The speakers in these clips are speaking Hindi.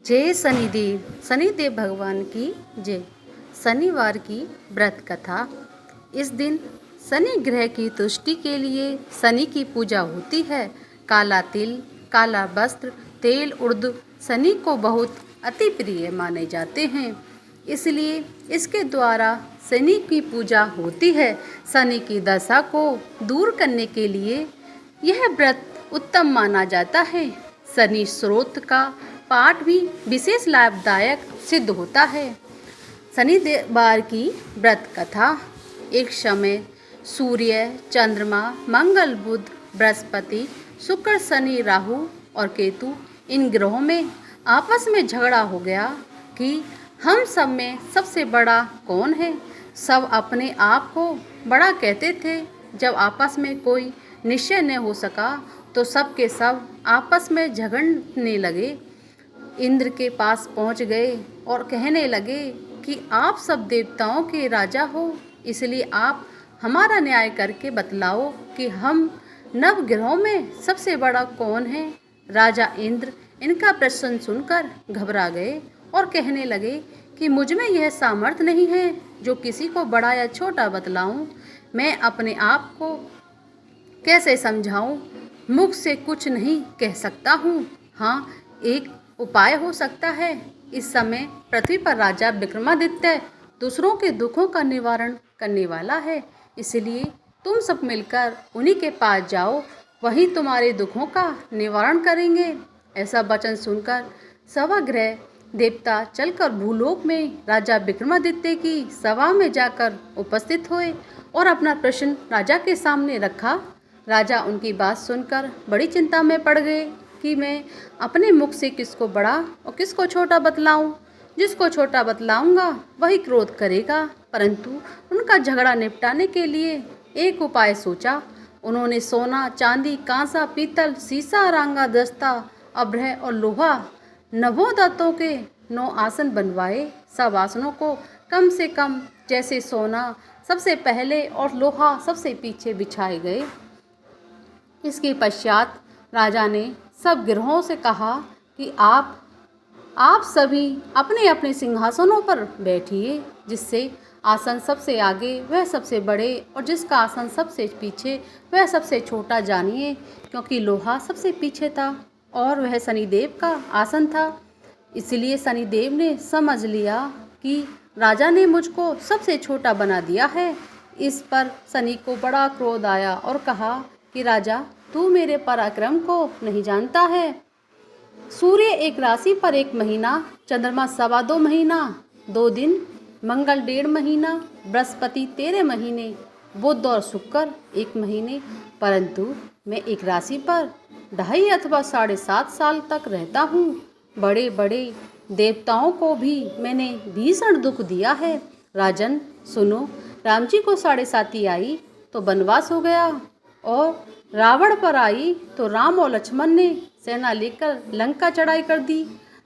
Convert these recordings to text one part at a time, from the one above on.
जय शनिदेव। शनिदेव भगवान की जय। शनिवार की व्रत कथा। इस दिन शनि ग्रह की तुष्टि के लिए शनि की पूजा होती है। काला तिल, काला वस्त्र, तेल उर्द शनि को बहुत अति प्रिय माने जाते हैं, इसलिए इसके द्वारा शनि की पूजा होती है। शनि की दशा को दूर करने के लिए यह व्रत उत्तम माना जाता है। शनि स्रोत का पाठ भी विशेष लाभदायक सिद्ध होता है। शनिवार की व्रत कथा। एक समय सूर्य, चंद्रमा, मंगल, बुध, बृहस्पति, शुक्र, शनि, राहु और केतु इन ग्रहों में आपस में झगड़ा हो गया कि हम सब में सबसे बड़ा कौन है। सब अपने आप को बड़ा कहते थे। जब आपस में कोई निश्चय न हो सका तो सब के सब आपस में झगड़ने लगे। इंद्र के पास पहुंच गए और कहने लगे कि आप सब देवताओं के राजा हो, इसलिए आप हमारा न्याय करके बतलाओ कि हम नव ग्रहों में सबसे बड़ा कौन है। राजा इंद्र इनका प्रश्न सुनकर घबरा गए और कहने लगे कि मुझ में यह सामर्थ्य नहीं है जो किसी को बड़ा या छोटा बतलाऊं। मैं अपने आप को कैसे समझाऊं? मुख से कुछ नहीं कह सकता हूँ। हाँ, एक उपाय हो सकता है। इस समय पृथ्वी पर राजा विक्रमादित्य दूसरों के दुखों का निवारण करने वाला है, इसलिए तुम सब मिलकर उन्हीं के पास जाओ, वही तुम्हारे दुखों का निवारण करेंगे। ऐसा वचन सुनकर सभागृह देवता चलकर भूलोक में राजा विक्रमादित्य की सभा में जाकर उपस्थित हुए और अपना प्रश्न राजा के सामने रखा। राजा उनकी बात सुनकर बड़ी चिंता में पड़ गए कि मैं अपने मुख से किसको बड़ा और किसको छोटा बतलाऊं। जिसको छोटा बतलाऊंगा वही क्रोध करेगा। परंतु उनका झगड़ा निपटाने के लिए एक उपाय सोचा। उन्होंने सोना, चांदी, कांसा, पीतल, सीसा, रांगा, दस्ता, अभ्रय और लोहा नवों धातुओं के 9 आसन बनवाए। सब आसनों को कम से कम, जैसे सोना सबसे पहले और लोहा सबसे पीछे बिछाए गए। इसके पश्चात राजा ने सब ग्रहों से कहा कि आप सभी अपने अपने सिंहासनों पर बैठिए। जिससे आसन सबसे आगे वह सबसे बड़े और जिसका आसन सबसे पीछे वह सबसे छोटा जानिए, क्योंकि लोहा सबसे पीछे था और वह शनिदेव का आसन था। इसलिए शनिदेव ने समझ लिया कि राजा ने मुझको सबसे छोटा बना दिया है। इस पर शनि को बड़ा क्रोध आया और कहा कि राजा, तू मेरे पराक्रम को नहीं जानता है। सूर्य एक राशि पर 1 महीना, चंद्रमा 2.25 महीना, 2 दिन, मंगल 1.5 महीना, बृहस्पति 13 महीने, बुध और शुक्र 1 महीने, परंतु मैं एक राशि पर 2.5 अथवा 7.5 साल तक रहता हूँ। बड़े बड़े देवताओं को भी मैंने भीषण दुख दिया है। राजन सुनो, राम जी को 7.5 आई तो वनवास हो गया, और रावण पर आई तो राम और लक्ष्मण ने सेना लेकर लंका चढ़ाई कर दी,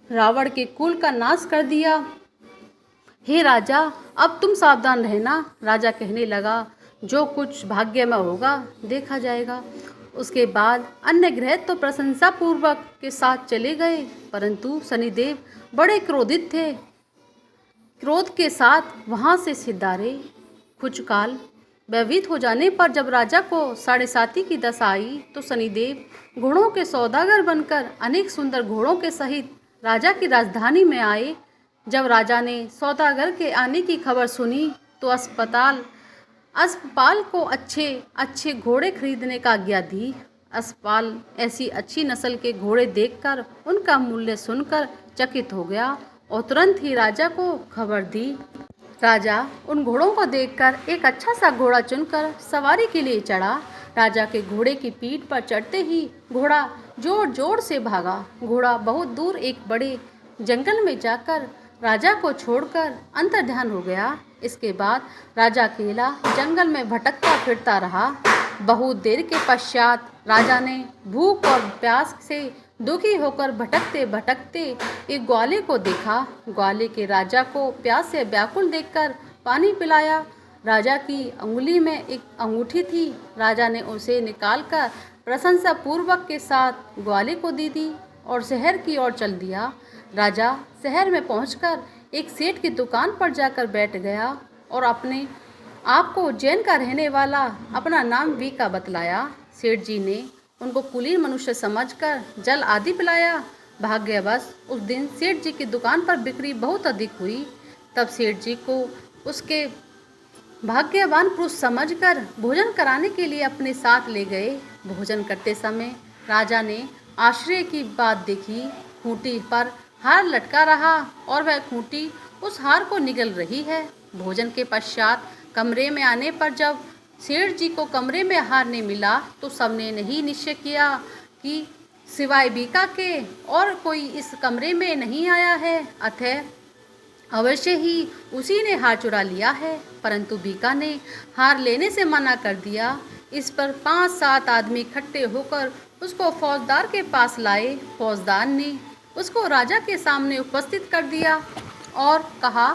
रावण के कुल का नाश कर दिया। हे राजा, अब तुम सावधान रहना। राजा कहने लगा, जो कुछ भाग्य में होगा देखा जाएगा। उसके बाद अन्य ग्रह तो प्रशंसा पूर्वक के साथ चले गए, परंतु शनिदेव बड़े क्रोधित थे। क्रोध के साथ वहाँ से सिधारे। कुछ काल व्यतीत हो जाने पर जब राजा को 7.5 की दशा आई तो शनिदेव घोड़ों के सौदागर बनकर अनेक सुंदर घोड़ों के सहित राजा की राजधानी में आए। जब राजा ने सौदागर के आने की खबर सुनी तो अस्पताल को अच्छे अच्छे घोड़े खरीदने का आज्ञा दी। अस्पताल ऐसी अच्छी नस्ल के घोड़े देखकर उनका मूल्य सुनकर चकित हो गया और तुरंत ही राजा को खबर दी। राजा उन घोड़ों को देखकर एक अच्छा सा घोड़ा चुनकर सवारी के लिए चढ़ा। राजा के घोड़े की पीठ पर चढ़ते ही घोड़ा जोर जोर से भागा। घोड़ा बहुत दूर एक बड़े जंगल में जाकर राजा को छोड़कर अंतर्ध्यान हो गया। इसके बाद राजा अकेला जंगल में भटकता फिरता रहा। बहुत देर के पश्चात राजा ने भूख और प्यास से दुखी होकर भटकते भटकते एक ग्वाले को देखा। ग्वाले के राजा को प्यास से व्याकुल देखकर पानी पिलाया। राजा की अंगुली में एक अंगूठी थी। राजा ने उसे निकालकर प्रशंसा पूर्वक के साथ ग्वाले को दे दी और शहर की ओर चल दिया। राजा शहर में पहुंचकर एक सेठ की दुकान पर जाकर बैठ गया और अपने आप को उज्जैन का रहने वाला अपना नाम वीका बतलाया। सेठ जी ने उनको कुलीन मनुष्य समझकर जल आदि पिलाया। भाग्यवश उस दिन सेठ जी की दुकान पर बिक्री बहुत अधिक हुई। तब सेठ जी को उसके भाग्यवान पुरुष समझकर भोजन कराने के लिए अपने साथ ले गए। भोजन करते समय राजा ने आश्चर्य की बात देखी। खूंटी पर हार लटका रहा और वह खूंटी उस हार को निगल रही है। भोजन के पश्चात कमरे में आने पर जब सेठ जी को कमरे में हार नहीं मिला तो सबने नहीं निश्चय किया कि सिवाय बीका के और कोई इस कमरे में नहीं आया है, अतः अवश्य ही उसी ने हार चुरा लिया है। परंतु बीका ने हार लेने से मना कर दिया। इस पर 5-7 आदमी इकट्ठे होकर उसको फौजदार के पास लाए। फौजदार ने उसको राजा के सामने उपस्थित कर दिया और कहा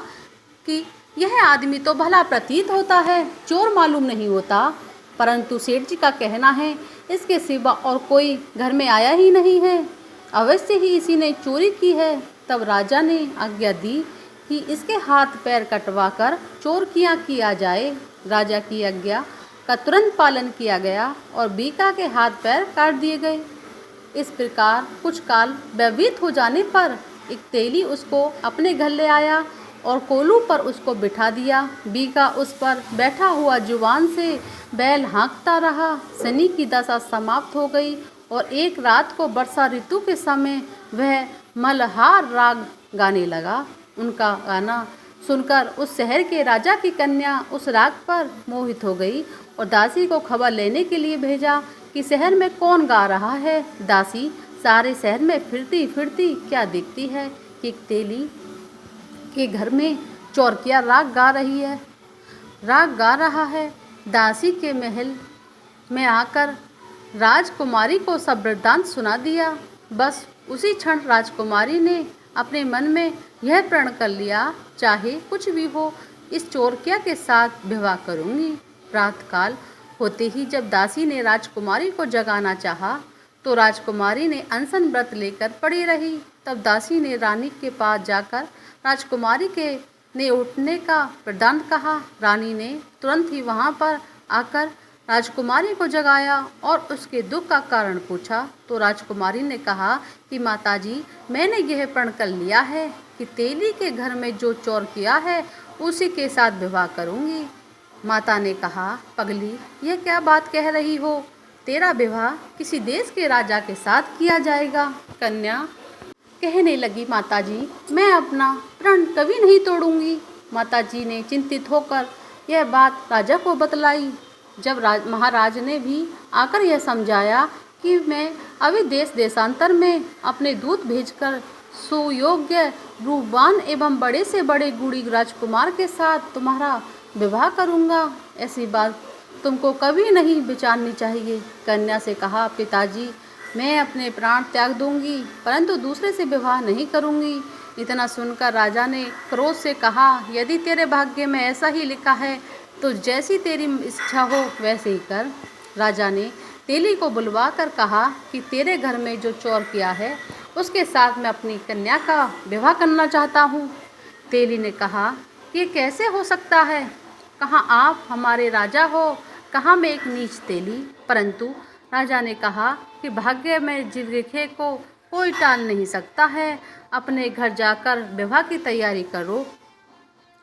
कि यह आदमी तो भला प्रतीत होता है, चोर मालूम नहीं होता, परंतु सेठ जी का कहना है इसके सिवा और कोई घर में आया ही नहीं है, अवश्य ही इसी ने चोरी की है। तब राजा ने आज्ञा दी कि इसके हाथ पैर कटवाकर चोर किया जाए। राजा की आज्ञा का तुरंत पालन किया गया और बीका के हाथ पैर काट दिए गए। इस प्रकार कुछ काल व्यतीत हो जाने पर एक तेली उसको अपने घर ले आया और कोलू पर उसको बिठा दिया। बीका उस पर बैठा हुआ जुबान से बैल हाँकता रहा। शनि की दशा समाप्त हो गई और एक रात को वर्षा ऋतु के समय वह मल्हार राग गाने लगा। उनका गाना सुनकर उस शहर के राजा की कन्या उस राग पर मोहित हो गई और दासी को खबर लेने के लिए भेजा कि शहर में कौन गा रहा है। दासी सारे शहर में फिरती फिरती क्या देखती है कि एक तेली के घर में चौरकिया राग गा रहा है। दासी के महल में आकर राजकुमारी को सब वृत्तांत सुना दिया। बस उसी क्षण राजकुमारी ने अपने मन में यह प्रण कर लिया, चाहे कुछ भी हो इस चौरकिया के साथ विवाह करूंगी। प्रातःकाल होते ही जब दासी ने राजकुमारी को जगाना चाहा तो राजकुमारी ने अनशन व्रत लेकर पड़ी रही। तब दासी ने रानी के पास जाकर राजकुमारी के ने उठने का वरदान कहा। रानी ने तुरंत ही वहां पर आकर राजकुमारी को जगाया और उसके दुख का कारण पूछा तो राजकुमारी ने कहा कि माताजी, मैंने यह प्रण कर लिया है कि तेली के घर में जो चोर किया है उसी के साथ विवाह करूंगी। माता ने कहा, पगली, यह क्या बात कह रही हो? तेरा विवाह किसी देश के राजा के साथ किया जाएगा। कन्या कहने लगी, माताजी, मैं अपना प्रण कभी नहीं तोड़ूंगी। माताजी ने चिंतित होकर यह बात राजा को बतलाई। जब महाराज ने भी आकर यह समझाया कि मैं अभी देश देशांतर में अपने दूत भेजकर सुयोग्य रूपवान एवं बड़े से बड़े गुणी राजकुमार के साथ तुम्हारा विवाह करूंगा, ऐसी बात तुमको कभी नहीं विचारनी चाहिए। कन्या से कहा, पिताजी, मैं अपने प्राण त्याग दूंगी परंतु दूसरे से विवाह नहीं करूंगी। इतना सुनकर राजा ने क्रोध से कहा, यदि तेरे भाग्य में ऐसा ही लिखा है तो जैसी तेरी इच्छा हो वैसे ही कर। राजा ने तेली को बुलवा कर कहा कि तेरे घर में जो चोर किया है उसके साथ मैं अपनी कन्या का विवाह करना चाहता हूँ। तेली ने कहा, ये कैसे हो सकता है? कहाँ आप हमारे राजा हो, कहाँ मैं एक नीच तेली। परंतु राजा ने कहा कि भाग्य में जिस लिखे को कोई टाल नहीं सकता है, अपने घर जाकर विवाह की तैयारी करो।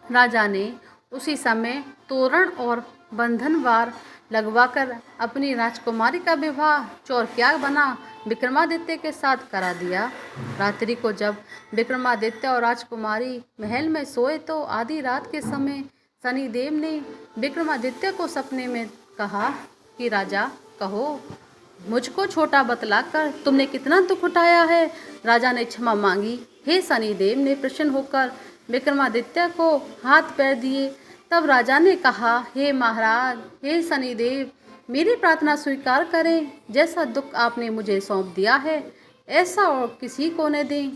राजा ने उसी समय तोरण और बंधनवार लगवाकर अपनी राजकुमारी का विवाह चौरकिया बना विक्रमादित्य के साथ करा दिया। रात्रि को जब विक्रमादित्य और राजकुमारी महल में सोए तो आधी रात के समय शनिदेव ने विक्रमादित्य को सपने में कहा कि राजा, कहो, मुझको छोटा बतलाकर तुमने कितना दुख उठाया है। राजा ने क्षमा मांगी। हे शनिदेव ने प्रसन्न होकर विक्रमादित्य को हाथ पैर दिए। तब राजा ने कहा, हे महाराज, हे शनिदेव, मेरी प्रार्थना स्वीकार करें। जैसा दुख आपने मुझे सौंप दिया है ऐसा और किसी को न दें।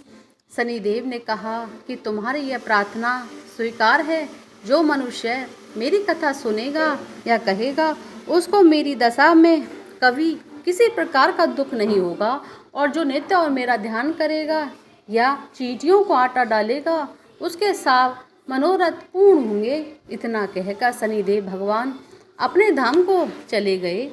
शनिदेव ने कहा कि तुम्हारी यह प्रार्थना स्वीकार है। जो मनुष्य मेरी कथा सुनेगा या कहेगा उसको मेरी दशा में कभी किसी प्रकार का दुख नहीं होगा और जो नित्य और मेरा ध्यान करेगा या चींटियों को आटा डालेगा, उसके सब मनोरथ पूर्ण होंगे। इतना कहकर शनिदेव भगवान अपने धाम को चले गए।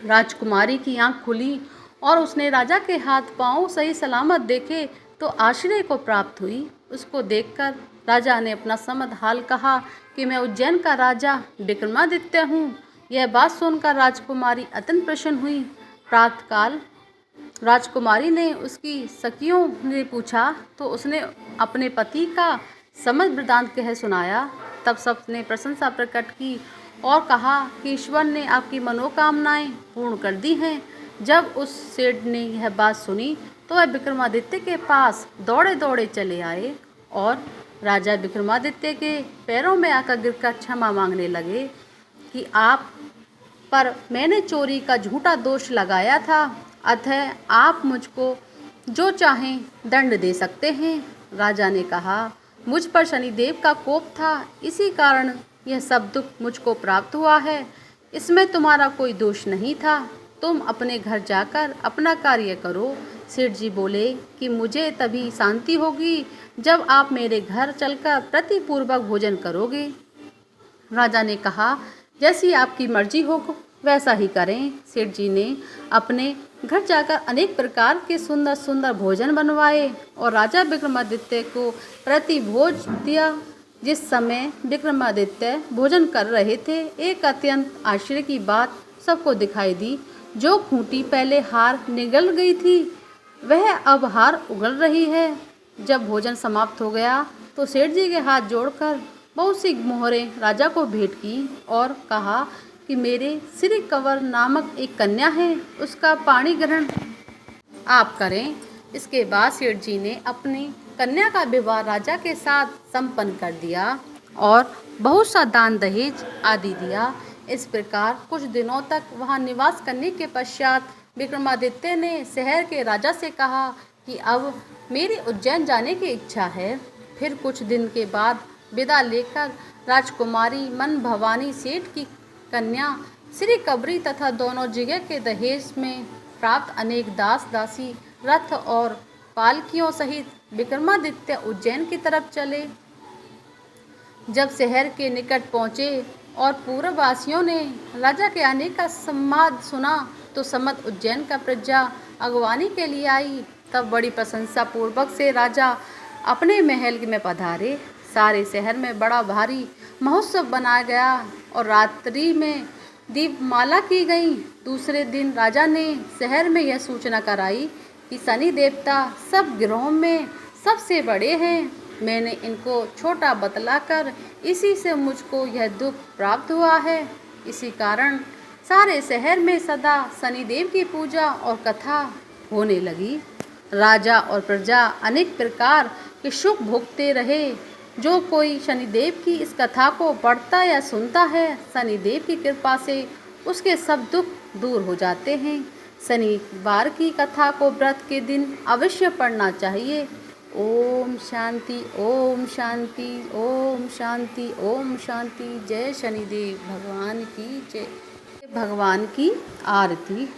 राजकुमारी की आंख खुली और उसने राजा के हाथ पांव सही सलामत देखे तो आश्चर्य को प्राप्त हुई। उसको देखकर राजा ने अपना समस्त हाल कहा कि मैं उज्जैन का राजा विक्रमादित्य हूँ। यह बात सुनकर राजकुमारी अत्यंत प्रसन्न हुई। प्रातःकाल राजकुमारी ने उसकी सखियों ने पूछा तो उसने अपने पति का समस्त वृत्तांत कह सुनाया। तब सबने प्रशंसा प्रकट की और कहा कि ईश्वर ने आपकी मनोकामनाएं पूर्ण कर दी हैं। जब उस सेठ ने यह बात सुनी तो वह विक्रमादित्य के पास दौड़े दौड़े चले आए और राजा विक्रमादित्य के पैरों में आकर गिरकर क्षमा मांगने लगे कि आप पर मैंने चोरी का झूठा दोष लगाया था, अतः आप मुझको जो चाहें दंड दे सकते हैं। राजा ने कहा, मुझ पर शनिदेव का कोप था, इसी कारण यह सब दुख मुझको प्राप्त हुआ है। इसमें तुम्हारा कोई दोष नहीं था। तुम अपने घर जाकर अपना कार्य करो। सेठ जी बोले कि मुझे तभी शांति होगी जब आप मेरे घर चलकर प्रतिपूर्वक भोजन करोगे। राजा ने कहा, जैसी आपकी मर्जी हो वैसा ही करें। सेठ जी ने अपने घर जाकर अनेक प्रकार के सुंदर सुंदर भोजन बनवाए और राजा विक्रमादित्य को प्रतिभोज दिया। जिस समय विक्रमादित्य भोजन कर रहे थे, एक अत्यंत आश्चर्य की बात सबको दिखाई दी। जो खूंटी पहले हार निगल गई थी, वह अब हार उगल रही है। जब भोजन समाप्त हो गया तो सेठ जी के हाथ जोड़कर बहुत सी मोहरें राजा को भेंट की और कहा कि मेरे श्री कंवर नामक एक कन्या है, उसका पाणी ग्रहण आप करें। इसके बाद सेठ जी ने अपनी कन्या का विवाह राजा के साथ संपन्न कर दिया और बहुत सा दान दहेज आदि दिया। इस प्रकार कुछ दिनों तक वहां निवास करने के पश्चात विक्रमादित्य ने शहर के राजा से कहा कि अब मेरी उज्जैन जाने की इच्छा है। फिर कुछ दिन के बाद विदा लेकर राजकुमारी मन भवानी सेठ की कन्या श्री कबरी तथा दोनों जगह के दहेज में प्राप्त अनेक दास दासी रथ और पालकियों सहित विक्रमादित्य उज्जैन की तरफ चले। जब शहर के निकट पहुँचे और पूर्ववासियों ने राजा के आने का संवाद सुना तो समस्त उज्जैन का प्रजा अगवानी के लिए आई। तब बड़ी प्रशंसा पूर्वक से राजा अपने महल में पधारे। सारे शहर में बड़ा भारी महोत्सव बनाया गया और रात्रि में दीपमाला की गई। दूसरे दिन राजा ने शहर में यह सूचना कराई कि शनि देवता सब ग्रहों में सबसे बड़े हैं। मैंने इनको छोटा बतलाकर इसी से मुझको यह दुख प्राप्त हुआ है। इसी कारण सारे शहर में सदा शनिदेव की पूजा और कथा होने लगी। राजा और प्रजा अनेक प्रकार के सुख भोगते रहे। जो कोई शनिदेव की इस कथा को पढ़ता या सुनता है, शनिदेव की कृपा से उसके सब दुख दूर हो जाते हैं। शनिवार की कथा को व्रत के दिन अवश्य पढ़ना चाहिए। ओम शांति, ओम शांति, ओम शांति, ओम शांति। जय शनिदेव भगवान की जय। भगवान की आरती।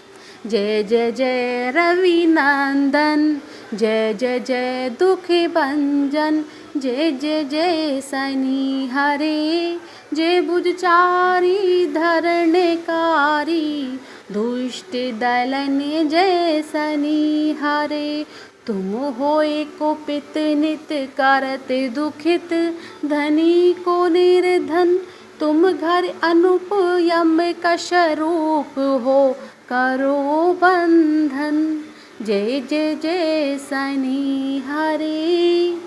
जय जय जय रवि नंदन, जय जय जय दुख भंजन, जय जय जय शनि हरे, जय बुझचारी धरणकारी, दुष्ट दलन जय शनि हरे। तुम होए कुपित नित करत दुखित, धनी को निर्धन तुम घर अनुप यम कशरूप हो करो बंधन। जय जय जय शनि हरे।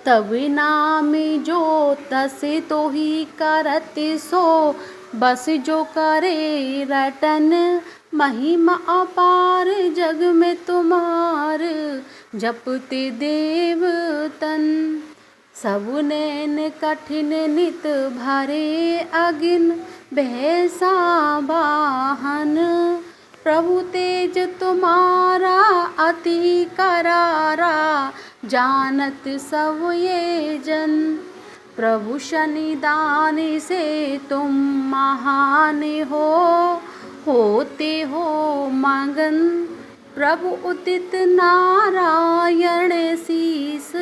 तब नाम जो तस तो ही करत सो, बस जो करे रटन, महिमा अपार जग में तुम्हार, जपते देवतन। सब नैन कठिन नित भरे अगिन, भैसा वाहन, प्रभु तेज तुम्हारा अति करारा, जानत सब ये जन। प्रभु शनि दान से तुम महान हो, होते हो मगन, प्रभु उदित नारायण शीस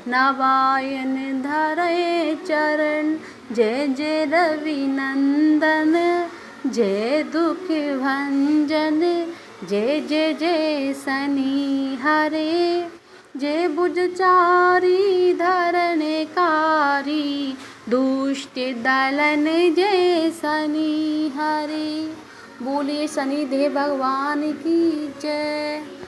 नवायन धरे चरण। जय जय रवि नंदन जय दुख भंजन। जय जय जय शनि हरे जय भुजचारी धरणकारी। दुष्ट दलन जय शनि हरे। बोलिए शनिदेव भगवान की जय।